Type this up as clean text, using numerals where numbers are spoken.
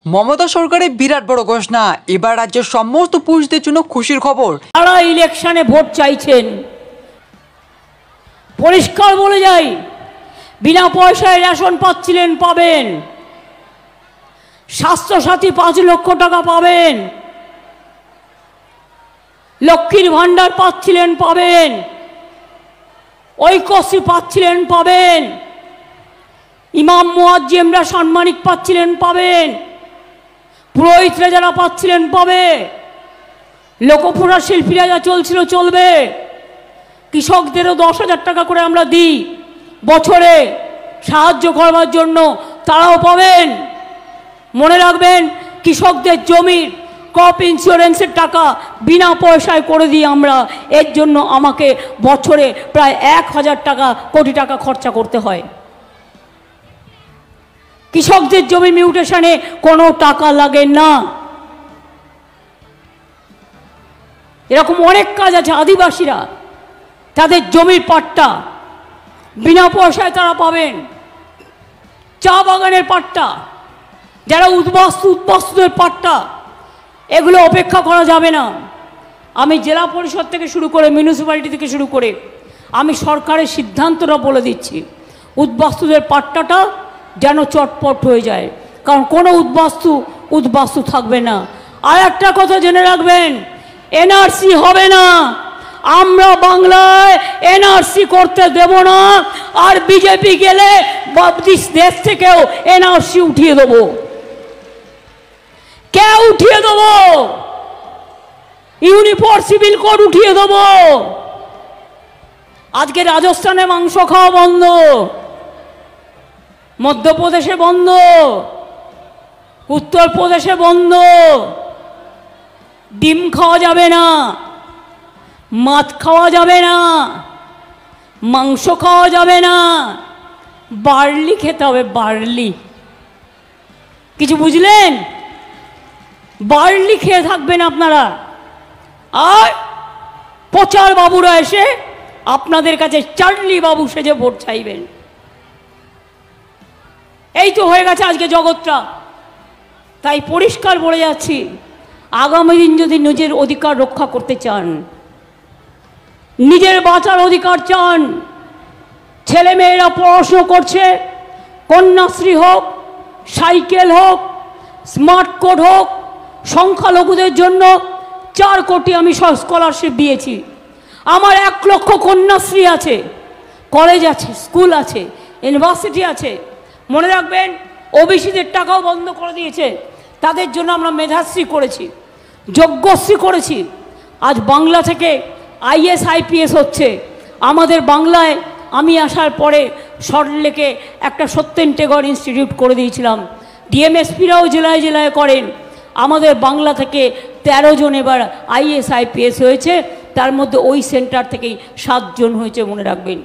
মমতা সরকারের বিরাট বড় ঘোষণা, এবার রাজ্যের সমস্ত পুরুষদের জন্য খুশির খবর। যারা ইলেকশনে ভোট চাইছেন পরিষ্কার বলে যাই, বিনা পয়সায় রেশন পাচ্ছিলেন পাবেন, স্বাস্থ্যসাথী 5 লক্ষ টাকা পাবেন, লক্ষ্মীর ভাণ্ডার পাচ্ছিলেন পাবেন, ঐক্যশ্রী পাচ্ছিলেন পাবেন, ইমাম মুয়াজ্জিমরা সাম্মানিক পাচ্ছিলেন পাবেন, পুরোহিতরা যারা পাচ্ছিলেন পাবে, লোকপুরা শিল্পীরা যা চলছিল চলবে, কৃষকদেরও 10,000 টাকা করে আমরা দিই বছরে সাহায্য করবার জন্য, তারাও পাবেন। মনে রাখবেন, কৃষকদের জমির ক্রপ ইন্স্যুরেন্সের টাকা বিনা পয়সায় করে দিই আমরা। এর জন্য আমাকে বছরে প্রায় 1,000 কোটি টাকা খরচা করতে হয়। কৃষকদের জমি মিউটেশনে কোনো টাকা লাগে না। এরকম অনেক কাজ আছে। আদিবাসীরা তাদের জমির পাট্টা বিনা পয়সায় তারা পাবেন, চা বাগানের পাট্টা, যারা উদ্বাস্তুদের পাট্টা, এগুলো অপেক্ষা করা যাবে না। আমি জেলা পরিষদ থেকে শুরু করে মিউনিসিপ্যালিটি থেকে শুরু করে আমি সরকারের সিদ্ধান্তটা বলে দিচ্ছি, উদ্বাস্তুদের পাট্টাটা যেন চটপট হয়ে যায়, কারণ কোনো উদ্বাস্তু থাকবে না। আর একটা কথা জেনে রাখবেন, এনআরসি হবে না। আমরা বাংলায় এনআরসি করতে দেব না, আর বিজেপি গেলে দেশ থেকেও এনআরসি উঠিয়ে দেব। কে উঠিয়ে দেব? ইউনিফর্ম সিভিল কোড উঠিয়ে দেব। আজকে রাজস্থানে মাংস খাওয়া বন্ধ, মধ্যপ্রদেশে বন্ধ, উত্তরপ্রদেশে বন্ধ। ডিম খাওয়া যাবে না, মাছ খাওয়া যাবে না, মাংস খাওয়া যাবে না, বার্লি খেতে হবে। বার্লি, কিছু বুঝলেন? বার্লি খেয়ে থাকবেন আপনারা। আর প্রচার বাবুরা এসে আপনাদের কাছে চার্লি বাবু সেজে ভোট চাইবেন। এই তো হয়ে গেছে আজকে জগৎটা। তাই পরিষ্কার বলে যাচ্ছি, আগামী দিন যদি নিজের অধিকার রক্ষা করতে চান, নিজের বাঁচার অধিকার চান, ছেলে মেয়েরা পড়াশুনো করছে, কন্যাশ্রী হোক, সাইকেল হোক, স্মার্ট কার্ড হোক, সংখ্যালঘুদের জন্য 4 কোটি আমি স্কলারশিপ দিয়েছি। আমার 1 লক্ষ কন্যাশ্রী আছে, কলেজ আছে, স্কুল আছে, ইউনিভার্সিটি আছে। মনে রাখবেন, ওবিসিদের টাকাও বন্ধ করে দিয়েছে, তাদের জন্য আমরা মেধাশ্রী করেছি, যজ্ঞশ্রী করেছি। আজ বাংলা থেকে IAS IPS হচ্ছে। আমাদের বাংলায় আমি আসার পরে সল্টলেকে একটা সত্যেন টেগর ইনস্টিটিউট করে দিয়েছিলাম। ডিএমএসপিরাও জেলায় জেলায় করেন। আমাদের বাংলা থেকে 13 জন এবার IAS IPS হয়েছে, তার মধ্যে ওই সেন্টার থেকেই 7 জন হয়েছে, মনে রাখবেন।